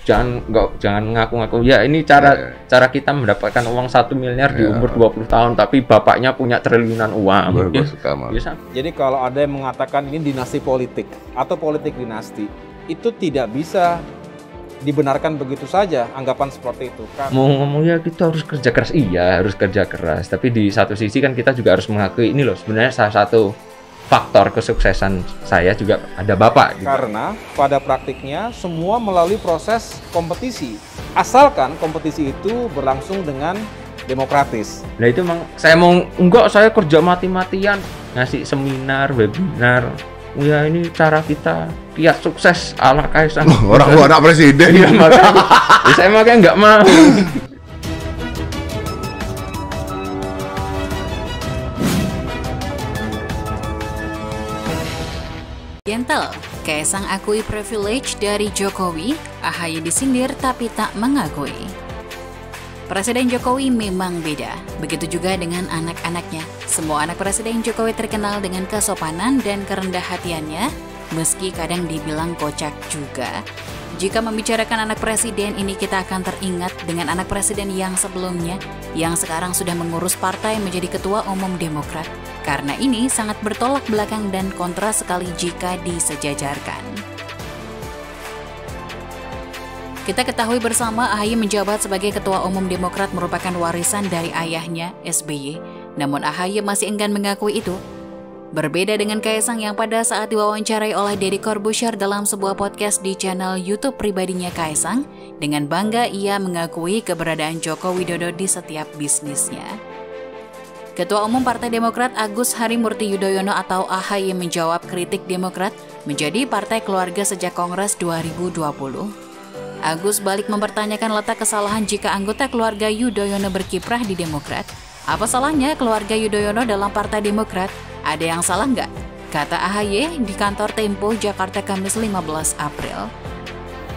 jangan ngaku-ngaku ya ini cara kita mendapatkan uang 1 miliar di umur 20 tahun tapi bapaknya punya triliunan uang. Gue suka Bisa. Jadi kalau ada yang mengatakan ini dinasti politik atau politik dinasti, itu tidak bisa dibenarkan begitu saja anggapan seperti itu kan. Mau ngomong ya kita harus kerja keras, iya harus kerja keras, tapi di satu sisi kan kita juga harus mengakui ini loh sebenarnya salah satu faktor kesuksesan saya juga ada bapak gitu. Karena pada praktiknya semua melalui proses kompetisi, asalkan kompetisi itu berlangsung dengan demokratis. Nah itu emang saya kerja mati-matian ngasih seminar, webinar. Ya ini cara kita kiat sukses ala Kaisang. Orang gua anak presiden. Iya makanya. Saya makanya nggak mau. Gentle, Kaisang akui privilege dari Jokowi, AHY disindir tapi tak mengakui. Presiden Jokowi memang beda, begitu juga dengan anak-anaknya. Semua anak Presiden Jokowi terkenal dengan kesopanan dan kerendah hatiannya, meski kadang dibilang kocak juga. Jika membicarakan anak presiden ini kita akan teringat dengan anak presiden yang sebelumnya, yang sekarang sudah mengurus partai menjadi ketua umum Demokrat. Karena ini sangat bertolak belakang dan kontra sekali jika disejajarkan. Kita ketahui bersama AHY menjabat sebagai Ketua Umum Demokrat merupakan warisan dari ayahnya, SBY. Namun AHY masih enggan mengakui itu. Berbeda dengan Kaisang yang pada saat diwawancarai oleh Deddy Corbuzier dalam sebuah podcast di channel YouTube pribadinya Kaisang, dengan bangga ia mengakui keberadaan Joko Widodo di setiap bisnisnya. Ketua Umum Partai Demokrat Agus Harimurti Yudhoyono atau AHY menjawab kritik Demokrat menjadi partai keluarga sejak Kongres 2020. Agus balik mempertanyakan letak kesalahan jika anggota keluarga Yudhoyono berkiprah di Demokrat. Apa salahnya keluarga Yudhoyono dalam Partai Demokrat? Ada yang salah nggak? Kata AHY di kantor Tempo, Jakarta, Kamis 15 April.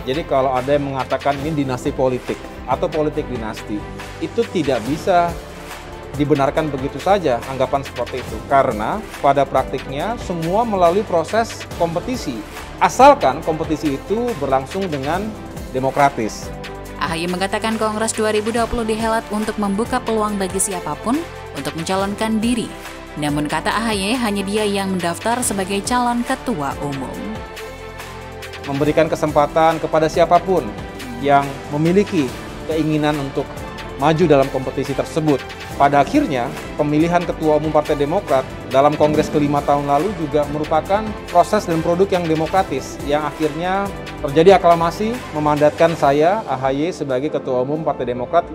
Jadi kalau ada yang mengatakan ini dinasti politik atau politik dinasti, itu tidak bisa dibenarkan begitu saja anggapan seperti itu. Karena pada praktiknya semua melalui proses kompetisi, asalkan kompetisi itu berlangsung dengan demokratis. AHY mengatakan Kongres 2020 dihelat untuk membuka peluang bagi siapapun untuk mencalonkan diri. Namun kata AHY hanya dia yang mendaftar sebagai calon ketua umum. Memberikan kesempatan kepada siapapun yang memiliki keinginan untuk maju dalam kompetisi tersebut. Pada akhirnya, pemilihan Ketua Umum Partai Demokrat dalam Kongres ke-5 tahun lalu juga merupakan proses dan produk yang demokratis, yang akhirnya terjadi aklamasi memandatkan saya, AHY, sebagai Ketua Umum Partai Demokrat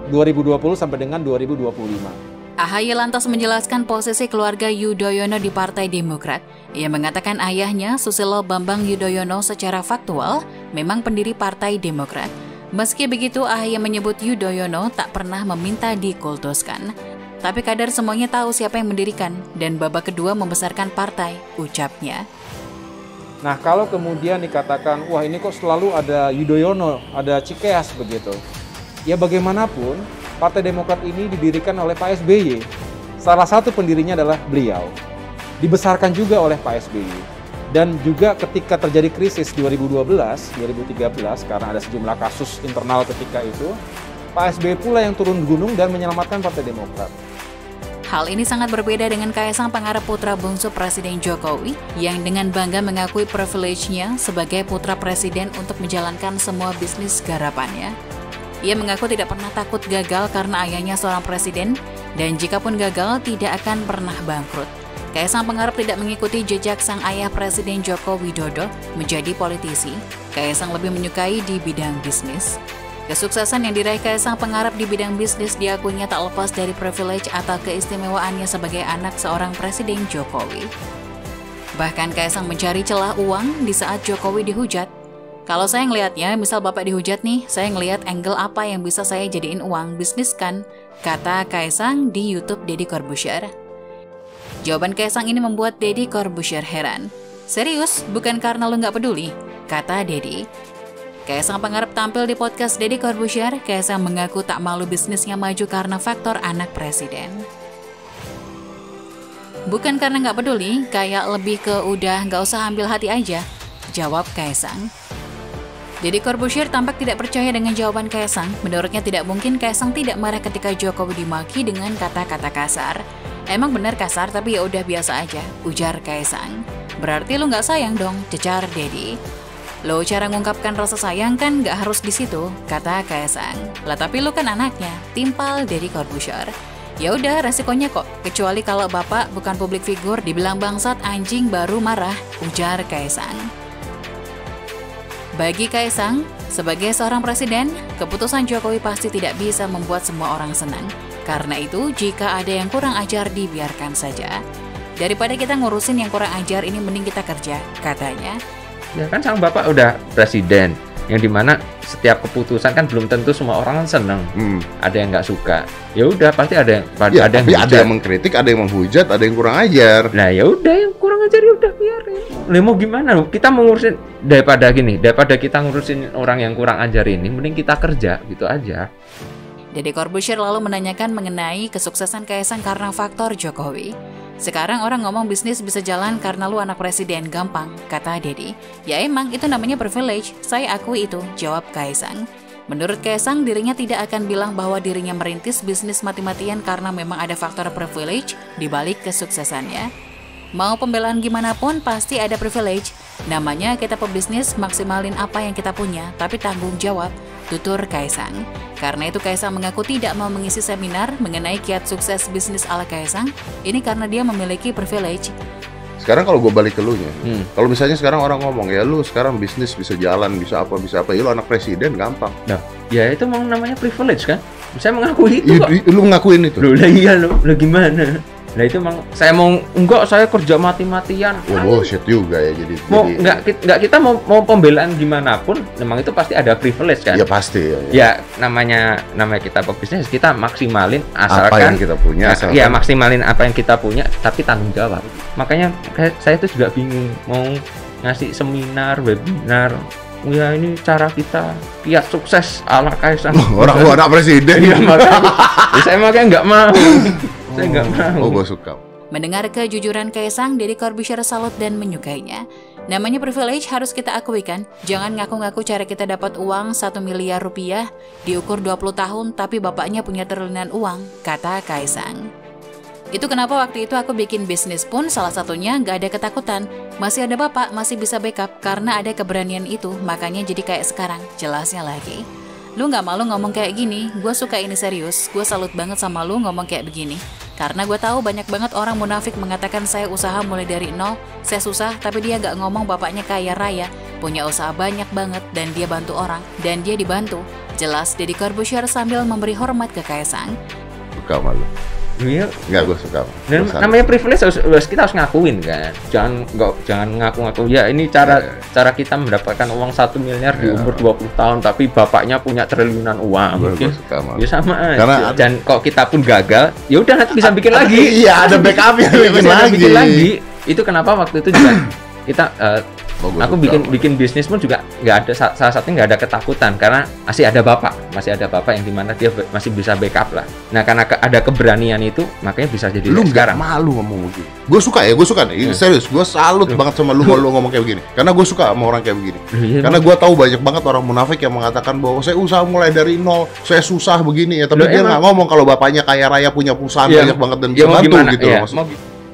2020 sampai dengan 2025. AHY lantas menjelaskan posisi keluarga Yudhoyono di Partai Demokrat. Ia mengatakan ayahnya, Susilo Bambang Yudhoyono, secara faktual memang pendiri Partai Demokrat. Meski begitu, AHY menyebut Yudhoyono tak pernah meminta dikultuskan. Tapi kadar semuanya tahu siapa yang mendirikan dan babak kedua membesarkan partai, ucapnya. Nah, kalau kemudian dikatakan, wah ini kok selalu ada Yudhoyono, ada Cikeas begitu. Ya bagaimanapun, Partai Demokrat ini didirikan oleh Pak SBY. Salah satu pendirinya adalah beliau. Dibesarkan juga oleh Pak SBY. Dan juga ketika terjadi krisis 2012-2013, karena ada sejumlah kasus internal ketika itu, Pak SBY pula yang turun gunung dan menyelamatkan Partai Demokrat. Hal ini sangat berbeda dengan Kaisang Pangarep, putra bungsu Presiden Jokowi, yang dengan bangga mengakui privilege-nya sebagai putra presiden untuk menjalankan semua bisnis garapannya. Ia mengaku tidak pernah takut gagal karena ayahnya seorang presiden, dan jikapun gagal tidak akan pernah bangkrut. Kaisang Pangarep tidak mengikuti jejak sang ayah Presiden Joko Widodo menjadi politisi. Kaisang lebih menyukai di bidang bisnis. Kesuksesan yang diraih Kaisang Pangarep di bidang bisnis diakuinya tak lepas dari privilege atau keistimewaannya sebagai anak seorang Presiden Jokowi. Bahkan Kaisang mencari celah uang di saat Jokowi dihujat. Kalau saya ngelihatnya, misal Bapak dihujat nih, saya ngelihat angle apa yang bisa saya jadiin uang bisnis kan, kata Kaisang di YouTube Deddy Corbuzier. Jawaban Kaisang ini membuat Deddy Corbuzier heran. Serius, bukan karena lu nggak peduli, kata Deddy. Kaisang Pangarep tampil di podcast Deddy Corbuzier. Kaisang mengaku tak malu bisnisnya maju karena faktor anak presiden. Bukan karena nggak peduli, kayak lebih ke udah nggak usah ambil hati aja, jawab Kaisang. Deddy Corbuzier tampak tidak percaya dengan jawaban Kaisang. Menurutnya tidak mungkin Kaisang tidak marah ketika Jokowi dimaki dengan kata-kata kasar. Emang benar kasar, tapi ya udah biasa aja, ujar Kaisang. Berarti lu nggak sayang dong, cecar Deddy. Lo cara ngungkapkan rasa sayang kan nggak harus di situ, kata Kaisang. Lah tapi lu kan anaknya, timpal Deddy Corbuzier. Ya udah, resikonya kok. Kecuali kalau bapak bukan publik figur, dibilang bangsat anjing baru marah, ujar Kaisang. Bagi Kaisang, sebagai seorang presiden, keputusan Jokowi pasti tidak bisa membuat semua orang senang. Karena itu, jika ada yang kurang ajar, dibiarkan saja. Daripada kita ngurusin yang kurang ajar, ini mending kita kerja, katanya. Ya kan sang bapak udah presiden, yang dimana setiap keputusan kan belum tentu semua orang senang. Ada yang nggak suka. Ya udah pasti ada yang ya, ada yang mengkritik, ada yang menghujat, ada yang kurang ajar. Nah ya udah yang kurang ajar ya udah biarin. Lah mau gimana? Kita mau ngurusin daripada kita ngurusin orang yang kurang ajar ini, mending kita kerja gitu aja. Deddy Corbuzier lalu menanyakan mengenai kesuksesan Kaisang karena faktor Jokowi. Sekarang orang ngomong bisnis bisa jalan karena lu anak presiden, gampang, kata Deddy. Ya emang, itu namanya privilege, saya akui itu, jawab Kaisang. Menurut Kaisang, dirinya tidak akan bilang bahwa dirinya merintis bisnis mati-matian karena memang ada faktor privilege di balik kesuksesannya. Mau pembelaan gimana pun pasti ada privilege. Namanya kita pebisnis maksimalin apa yang kita punya, tapi tanggung jawab, tutur Kaisang. Karena itu Kaisang mengaku tidak mau mengisi seminar mengenai kiat sukses bisnis ala Kaisang, ini karena dia memiliki privilege. Sekarang kalau gue balik ke lu nya, kalau misalnya sekarang orang ngomong, ya lu sekarang bisnis bisa jalan, bisa apa, ya lu anak presiden gampang. Nah, ya itu mau namanya privilege kan? Saya mengakui itu kok. Lu ngakuin itu? Loh, lah iya lo gimana? Nah itu emang saya saya kerja mati-matian. Oh shit juga ya nggak kita mau pembelaan gimana pun, memang itu pasti ada privilege kan? Ya pasti. Ya namanya kita pebisnis, kita maksimalin asalkan apa yang kita punya. Ya maksimalin apa yang kita punya, tapi tanggung jawab. Makanya saya tuh juga bingung mau ngasih seminar, webinar. Ya ini cara kita kiat sukses ala Kaisang. Orang gua anak presiden. Ya makanya saya nggak mau. Saya nggak mau. Oh, gue suka. Mendengar kejujuran Kaisang, Deddy Corbuzier salut dan menyukainya. Namanya privilege harus kita akui kan? Jangan ngaku-ngaku cara kita dapat uang 1 miliar rupiah diukur 20 tahun tapi bapaknya punya triliunan uang, kata Kaisang. Itu kenapa waktu itu aku bikin bisnis pun salah satunya nggak ada ketakutan. Masih ada bapak, masih bisa backup karena ada keberanian itu, makanya jadi kayak sekarang, jelasnya lagi. Lu nggak malu ngomong kayak gini, gue suka ini serius, gue salut banget sama lu ngomong kayak begini. Karena gue tahu banyak banget orang munafik mengatakan saya usaha mulai dari nol, saya susah, tapi dia nggak ngomong bapaknya kaya raya, punya usaha banyak banget, dan dia bantu orang, dan dia dibantu. Jelas Deddy Corbuzier sambil memberi hormat ke Kaisang. Suka malu. Iya, nggak, gue suka. Namanya privilege kita harus ngakuin kan. Jangan ngaku-ngaku. Ya ini cara kita mendapatkan uang 1 miliar di umur 20 tahun, tapi bapaknya punya triliunan uang. Gue suka malu. Ya sama aja. Karena dan kok kita pun gagal, ya udah nanti bisa bikin lagi. Iya, ada backupnya bikin lagi. Itu kenapa waktu itu juga kita aku bikin bisnis pun juga nggak ada, salah satunya nggak ada ketakutan karena masih ada bapak yang dimana dia masih bisa backup lah. Nah karena ada keberanian itu makanya bisa jadi lu sekarang. Malu ngomong begini. Gue suka nih. Serius, gue salut banget sama lu kalau lu ngomong kayak begini. Karena gue suka sama orang kayak begini. Karena gue tahu banyak banget orang munafik yang mengatakan bahwa saya usaha mulai dari nol, saya susah begini ya. Tapi dia nggak ngomong kalau bapaknya kaya raya, punya perusahaan banyak banget dan bisa bantu gitu loh.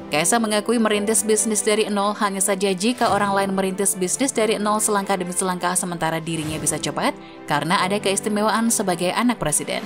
Kaisang mengakui merintis bisnis dari nol, hanya saja jika orang lain merintis bisnis dari nol selangkah demi selangkah sementara dirinya bisa cepat karena ada keistimewaan sebagai anak presiden.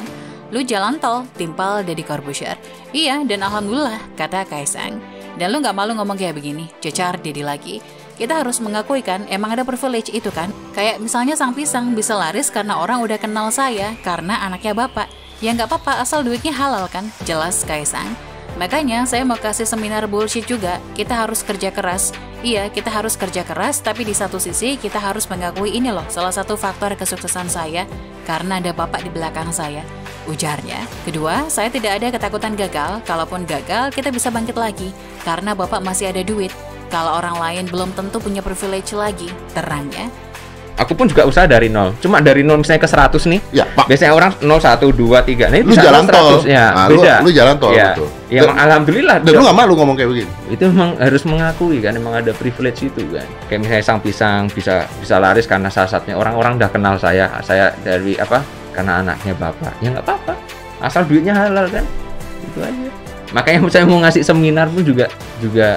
Lu jalan tol, timpal Deddy Corbuzier. Iya, dan alhamdulillah, kata Kaisang. Dan lu gak malu ngomong kayak begini, cecar Deddy lagi. Kita harus mengakui kan, emang ada privilege itu kan. Kayak misalnya Sang Pisang bisa laris karena orang udah kenal saya, karena anaknya bapak. Ya gak apa-apa, asal duitnya halal kan, jelas Kaisang. Makanya saya mau kasih seminar bullshit juga, kita harus kerja keras. Iya, kita harus kerja keras, tapi di satu sisi kita harus mengakui ini loh, salah satu faktor kesuksesan saya, karena ada bapak di belakang saya, ujarnya. Kedua, saya tidak ada ketakutan gagal, kalaupun gagal kita bisa bangkit lagi, karena bapak masih ada duit. Kalau orang lain belum tentu punya privilege lagi, terangnya. aku pun juga usaha dari nol. Cuma dari nol misalnya ke 100 nih. Ya, Pak. Biasanya orang 0, 1, 2, 3. Nah, Lu jalan tol. Ya, Nah, beda. Lu jalan tol, ya. betul. Ya, alhamdulillah. Dan lu nggak malu ngomong kayak begini? Itu memang harus mengakui kan, emang ada privilege itu kan. Kayak misalnya Sang Pisang bisa laris karena salah satunya orang-orang udah kenal saya dari apa? Karena anaknya bapak. Ya nggak apa-apa. Asal duitnya halal kan. Itu aja. Makanya saya mau ngasih seminar pun juga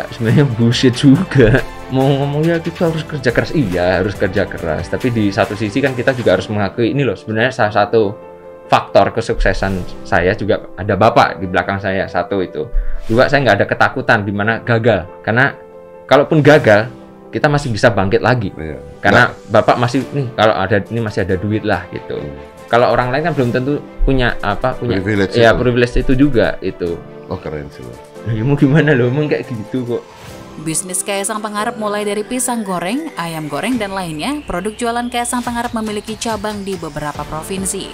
sebenarnya bullshit juga. Mau ngomong ya kita harus kerja keras, iya harus kerja keras. Tapi di satu sisi kan kita juga harus mengakui ini loh sebenarnya salah satu faktor kesuksesan saya juga ada bapak di belakang saya, satu itu. Dua, saya nggak ada ketakutan di mana gagal. Karena kalaupun gagal kita masih bisa bangkit lagi. Iya. Karena bapak masih nih kalau ada ini masih ada duit lah gitu. Kalau orang lain kan belum tentu punya Privilege ya itu. privilege itu juga itu. Oh keren sih lo. Ya mau gimana loh, emang kayak gitu kok. Bisnis Kaisang Pangarep mulai dari pisang goreng, ayam goreng, dan lainnya. Produk jualan Kaisang Pangarep memiliki cabang di beberapa provinsi.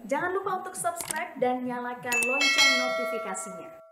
Jangan lupa untuk subscribe dan nyalakan lonceng notifikasinya.